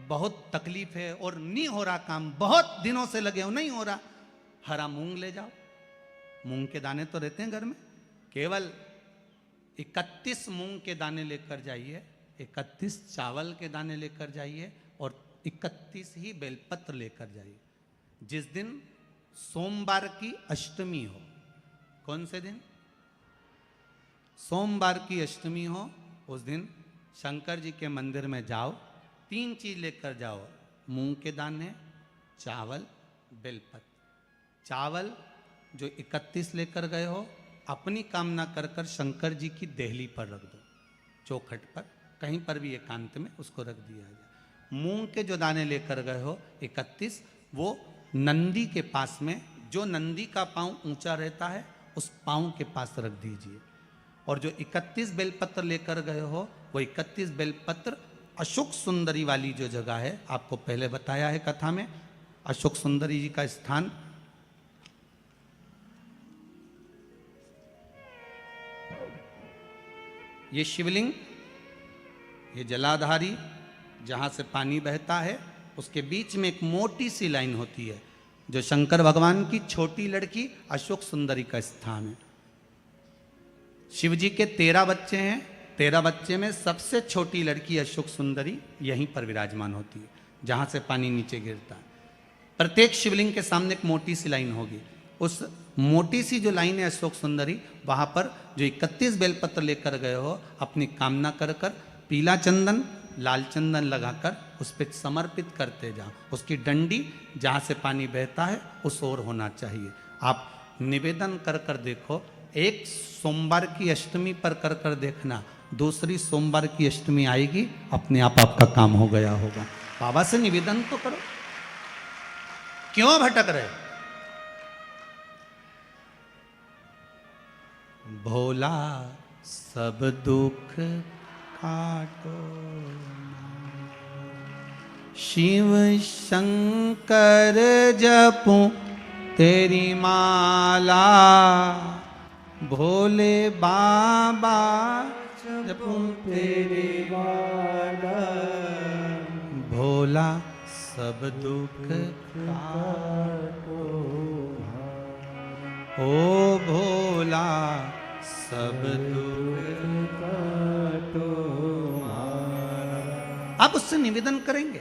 बहुत तकलीफ है और नहीं हो रहा काम, बहुत दिनों से लगे हो नहीं हो रहा, हरा मूंग ले जाओ। मूंग के दाने तो रहते हैं घर में, केवल 31 मूंग के दाने लेकर जाइए, 31 चावल के दाने लेकर जाइए और 31 ही बेलपत्र लेकर जाइए। जिस दिन सोमवार की अष्टमी हो, कौन से दिन? सोमवार की अष्टमी हो, उस दिन शंकर जी के मंदिर में जाओ, 3 चीज लेकर जाओ, मूंग के दाने, चावल, बेलपत्र। चावल जो 31 लेकर गए हो, अपनी कामना कर कर शंकर जी की देहली पर रख दो, चौखट पर, कहीं पर भी एकांत में उसको रख दिया जाए। मूंग के जो दाने लेकर गए हो 31, वो नंदी के पास में, जो नंदी का पांव ऊंचा रहता है उस पांव के पास रख दीजिए। और जो 31 बेलपत्र लेकर गए हो, वो 31 बेलपत्र अशोक सुंदरी वाली जो जगह है, आपको पहले बताया है कथा में, अशोक सुंदरी जी का स्थान ये शिवलिंग, ये जलाधारी जहां से पानी बहता है, उसके बीच में एक मोटी सी लाइन होती है, जो शंकर भगवान की छोटी लड़की अशोक सुंदरी का स्थान है। शिव जी के 13 बच्चे हैं, 13 बच्चे में सबसे छोटी लड़की अशोक सुंदरी यहीं पर विराजमान होती है, जहां से पानी नीचे गिरता है। प्रत्येक शिवलिंग के सामने एक मोटी सी लाइन होगी, उस मोटी सी जो लाइन है अशोक सुंदरी, वहां पर जो 31 बेलपत्र लेकर गए हो, अपनी कामना कर कर पीला चंदन, लाल चंदन लगाकर उस पर समर्पित करते जाओ। उसकी डंडी जहाँ से पानी बहता है उस ओर होना चाहिए। आप निवेदन कर कर देखो, एक सोमवार की अष्टमी पर कर कर देखना, दूसरी सोमवार की अष्टमी आएगी, अपने आप आपका काम हो गया होगा। बाबा से निवेदन तो करो, क्यों भटक रहे? भोला सब दुख काटो, शिव शंकर जपूं तेरी माला, भोले बाबा जपूं तेरी माला, भोला सब दुख काटो, ओ भोला सब दुख काटो। आप उससे निवेदन करेंगे,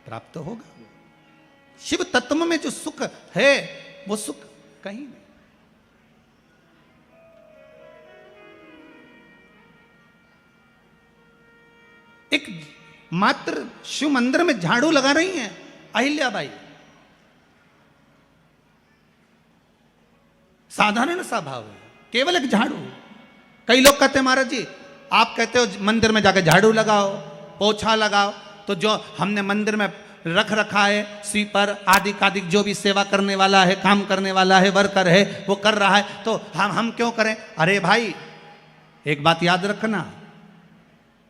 प्राप्त होगा। शिव तत्व में जो सुख है वो सुख कहीं नहीं। एक मात्र शिव मंदिर में झाड़ू लगा रही हैं अहिल्याबाई, साधारण सा भाव है, केवल एक झाड़ू। कई लोग कहते हैं महाराज जी, आप कहते हो मंदिर में जाकर झाड़ू लगाओ, पोछा लगाओ, तो जो हमने मंदिर में रख रखा है स्वीपर आदि कादिक, जो भी सेवा करने वाला है, काम करने वाला है, वर्कर है, वो कर रहा है, तो हम क्यों करें? अरे भाई, एक बात याद रखना,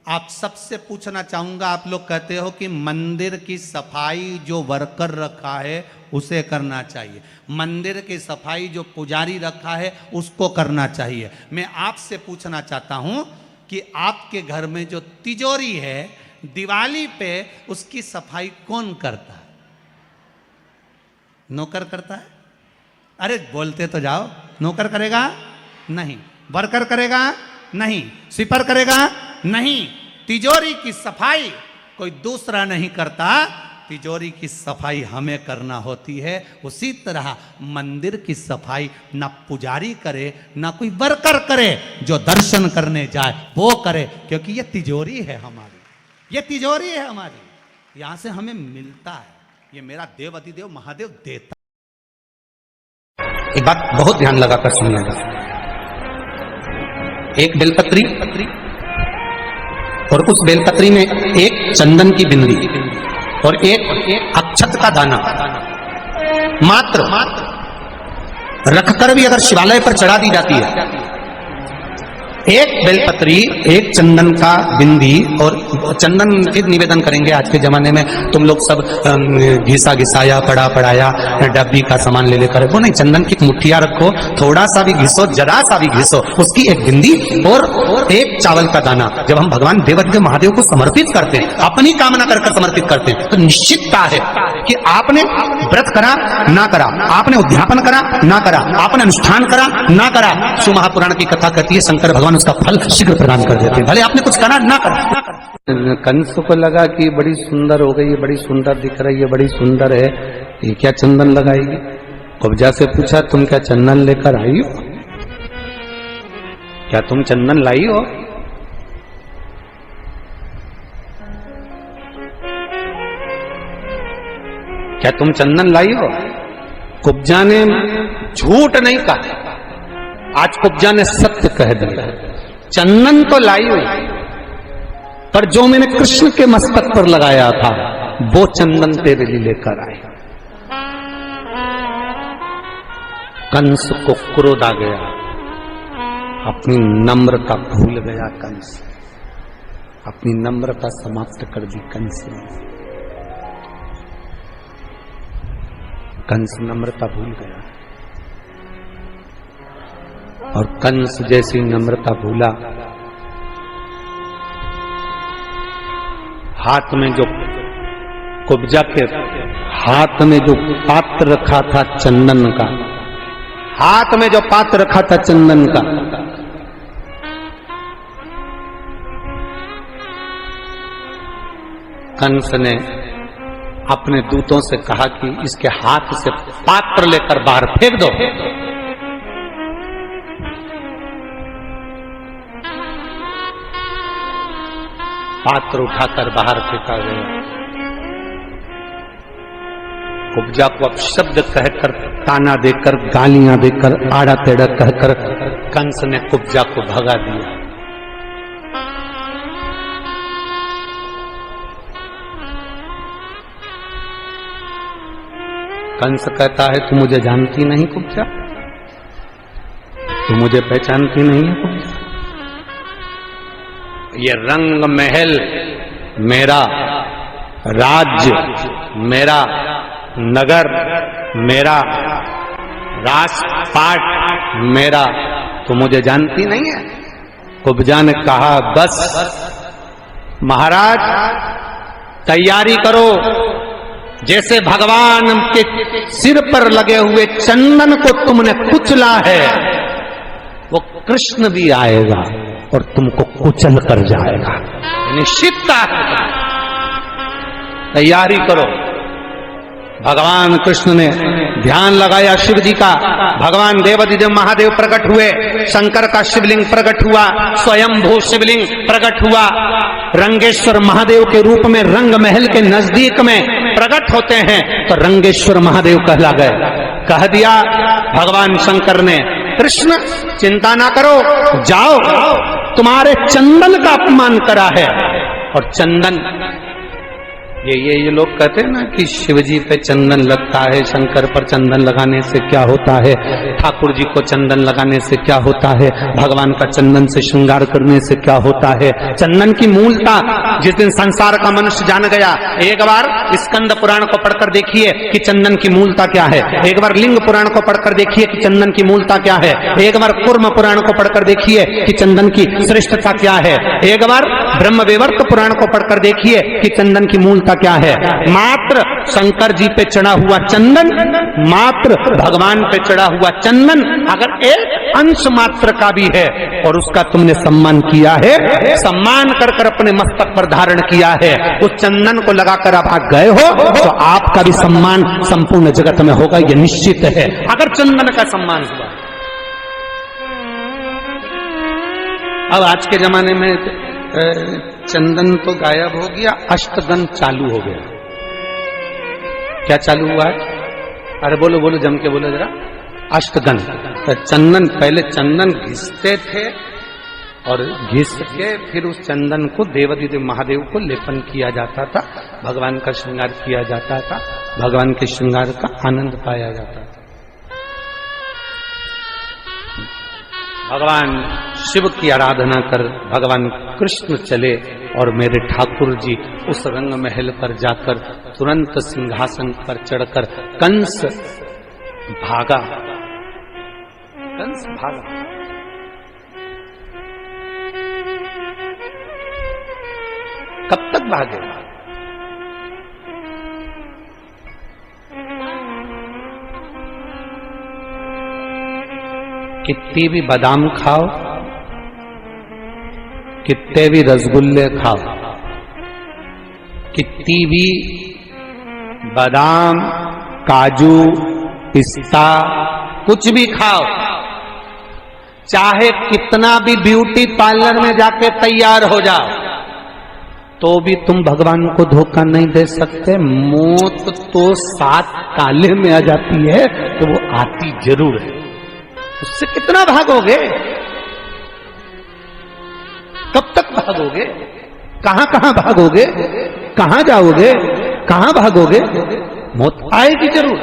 आप सबसे पूछना चाहूंगा, आप लोग कहते हो कि मंदिर की सफाई जो वर्कर रखा है उसे करना चाहिए, मंदिर की सफाई जो पुजारी रखा है उसको करना चाहिए। मैं आपसे पूछना चाहता हूं कि आपके घर में जो तिजोरी है, दिवाली पे उसकी सफाई कौन करता है? नौकर करता है? अरे बोलते तो जाओ। नौकर करेगा? नहीं। वर्कर करेगा? नहीं। स्वीपर करेगा? नहीं। तिजोरी की सफाई कोई दूसरा नहीं करता, तिजोरी की सफाई हमें करना होती है। उसी तरह मंदिर की सफाई ना पुजारी करे ना कोई वर्कर करे, जो दर्शन करने जाए वो करे, क्योंकि ये तिजोरी है हमारी, ये तिजोरी है हमारी, यहां से हमें मिलता है, ये मेरा देव अधिदेव महादेव देता। एक बात बहुत ध्यान लगाकर सुनिएगा, एक बेलपत्री और उस बेलपत्री में एक चंदन की बिंदी और एक अक्षत का दाना मात्र रखकर भी अगर शिवालय पर चढ़ा दी जाती है एक बेलपत्री, एक चंदन का बिंदी, और चंदन एक निवेदन करेंगे आज के जमाने में तुम लोग सब घिसा घिसाया पड़ा पड़ाया डब्बी का सामान ले लेकर, वो नहीं, चंदन की एक मुठिया रखो, थोड़ा सा भी घिसो, जरा सा भी घिसो, उसकी एक बिंदी और एक चावल का दाना। जब हम भगवान देवाधिदेव महादेव को समर्पित करते हैं, अपनी कामना कर समर्पित करते हैं, तो निश्चितता है कि आपने व्रत करा ना करा, आपने उद्यापन करा ना करा, आपने अनुष्ठान करा ना करा, शिव महापुराण की कथा कहती है शंकर भगवान उसका फल शीघ्र प्रदान कर देते हैं, भले आपने कुछ करा ना करा। कंस को लगा कि बड़ी सुंदर हो गई, ये बड़ी सुंदर दिख रही है, बड़ी सुंदर है, ये क्या चंदन लगाएगी। कुब्जा से पूछा तुम क्या चंदन लेकर आई हो, क्या तुम चंदन लाई हो। क्या तुम चंदन लाई हो। कुब्जा ने झूठ नहीं कहा, आज कुब्जा ने सत्य कह दिया, चंदन तो लाई हुई, पर जो मैंने कृष्ण के मस्तक पर लगाया था वो चंदन तेरे लिए लेकर आए। कंस को क्रोध आ गया, अपनी नम्रता भूल गया कंस, अपनी नम्रता समाप्त कर दी कंस ने। कंस नम्रता भूल गया, और कंस जैसी नम्रता भूला, हाथ में जो कुब्जा के हाथ में जो पात्र रखा था चंदन का, हाथ में जो पात्र रखा था चंदन का, कंस ने अपने दूतों से कहा कि इसके हाथ से पात्र लेकर बाहर फेंक दो। पात्र उठाकर बाहर फेंका गया। कुब्जा को अब शब्द कहकर, ताना देकर, गालियां देकर, आड़ा टेढ़ा कहकर कंस ने कुब्जा को भगा दिया। कंस कहता है तू मुझे जानती नहीं कुब्जा, तू मुझे पहचानती नहीं है कुब्जा। ये रंग महल मेरा, राज्य मेरा, नगर मेरा, राजपाट मेरा, तो मुझे जानती नहीं है। कुब्जा ने कहा बस महाराज तैयारी करो, जैसे भगवान के सिर पर लगे हुए चंदन को तुमने कुचला है, वो कृष्ण भी आएगा और तुमको कुचल कर जाएगा। निश्चितता है, तैयारी करो। भगवान कृष्ण ने ध्यान लगाया शिव जी का, भगवान देवाधिदेव महादेव प्रकट हुए, शंकर का शिवलिंग प्रकट हुआ, स्वयंभू शिवलिंग प्रकट हुआ, रंगेश्वर महादेव के रूप में रंग महल के नजदीक में प्रकट होते हैं तो रंगेश्वर महादेव कहला गए। कह दिया भगवान शंकर ने, कृष्ण चिंता ना करो, जाओ, तुम्हारे चंदन का अपमान करा है। और चंदन, ये लोग कहते हैं ना कि शिवजी पे चंदन लगता है, शंकर पर चंदन लगाने से क्या होता है, ठाकुर जी को चंदन लगाने से क्या होता है, भगवान का चंदन से श्रृंगार करने से क्या होता है। चंदन की मूलता जिस दिन संसार का मनुष्य जान गया, एक बार स्कंद पुराण को पढ़कर देखिए कि चंदन की मूलता क्या है, एक बार लिंग पुराण को पढ़कर देखिए कि चंदन की मूलता क्या है, एक बार कूर्म पुराण को पढ़कर देखिए कि चंदन की श्रेष्ठता क्या है, एक बार ब्रह्म विवर्त पुराण को पढ़कर देखिए कि चंदन की मूलता क्या है। मात्र शंकर जी पे चढ़ा हुआ चंदन, मात्र भगवान पे चढ़ा हुआ चंदन अगर एक अंश मात्र का भी है और उसका तुमने सम्मान किया है, सम्मान कर कर अपने मस्तक पर धारण किया है, उस चंदन को लगाकर आप गए हो तो आपका भी सम्मान संपूर्ण जगत में होगा, यह निश्चित है अगर चंदन का सम्मान हुआ। अब आज के जमाने में चंदन तो गायब हो गया, अष्टगन चालू हो गया। क्या चालू हुआ है? अरे बोलो बोलो, जम के बोलो जरा। अष्टगन। तो चंदन, पहले चंदन घिसते थे और घिस के फिर उस चंदन को देवाधिदेव महादेव को लेपन किया जाता था, भगवान का श्रृंगार किया जाता था, भगवान के श्रृंगार का आनंद पाया जाता था। भगवान शिव की आराधना कर भगवान कृष्ण चले और मेरे ठाकुर जी उस रंग महल पर जाकर तुरंत सिंहासन पर चढ़कर कंस भागा। कब तक भागे? कितनी भी बादाम खाओ, कितने भी रसगुल्ले खाओ, कितनी भी बादाम, काजू, पिस्ता कुछ भी खाओ, चाहे कितना भी ब्यूटी पार्लर में जाके तैयार हो जाओ, तो भी तुम भगवान को धोखा नहीं दे सकते। मौत तो 7 काले में आ जाती है, तो वो आती जरूर है। उससे कितना भागोगे? कब तक भागोगे? कहां कहां भागोगे? कहां जाओगे? कहां भागोगे? मौत आएगी जरूर।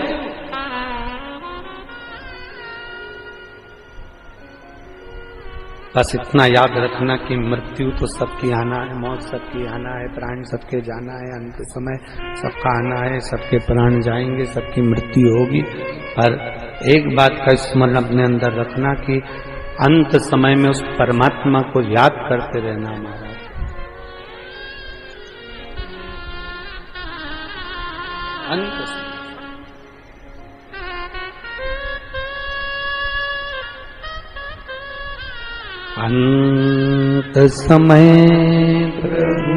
बस इतना याद रखना कि मृत्यु तो सबकी आना है, मौत सबकी आना है, प्राण सबके जाना है, अंत समय सबका आना है, सबके प्राण जाएंगे, सबकी मृत्यु होगी। पर एक बात का स्मरण अपने अंदर रखना कि अंत समय में उस परमात्मा को याद करते रहना। महाराज अंत समय अंत समय प्रभु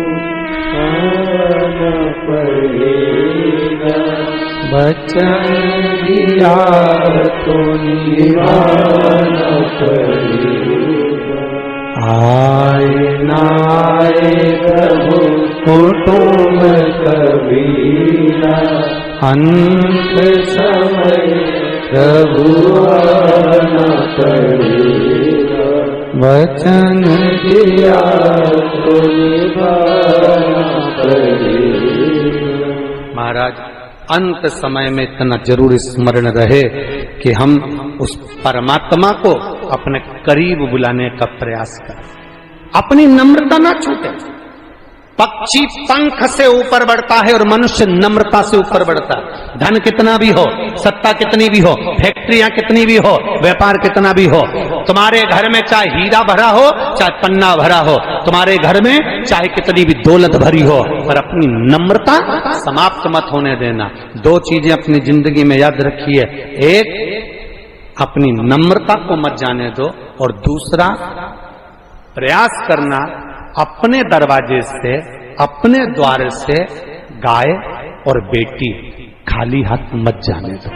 वचन दिया तो निभाना पड़ेगा। आए नाए प्रभु कुटुंब कबीरा, अंत समय प्रभु आना पड़ेगा। वचन दिया तो निभाना पड़ेगा। महाराज अंत समय में इतना जरूर स्मरण रहे कि हम उस परमात्मा को अपने करीब बुलाने का प्रयास करें, अपनी नम्रता ना छूटे। पक्षी पंख से ऊपर बढ़ता है और मनुष्य नम्रता से ऊपर बढ़ता है। धन कितना भी हो, सत्ता कितनी भी हो, फैक्ट्रियां कितनी भी हो, व्यापार कितना भी हो, तुम्हारे घर में चाहे हीरा भरा हो, चाहे पन्ना भरा हो, तुम्हारे घर में चाहे कितनी भी दौलत भरी हो, पर अपनी नम्रता समाप्त मत होने देना। 2 चीजें अपनी जिंदगी में याद रखिए, एक अपनी नम्रता को मत जाने दो, और दूसरा प्रयास करना अपने दरवाजे से, अपने द्वार से गाय और बेटी खाली हाथ मत जाने दो।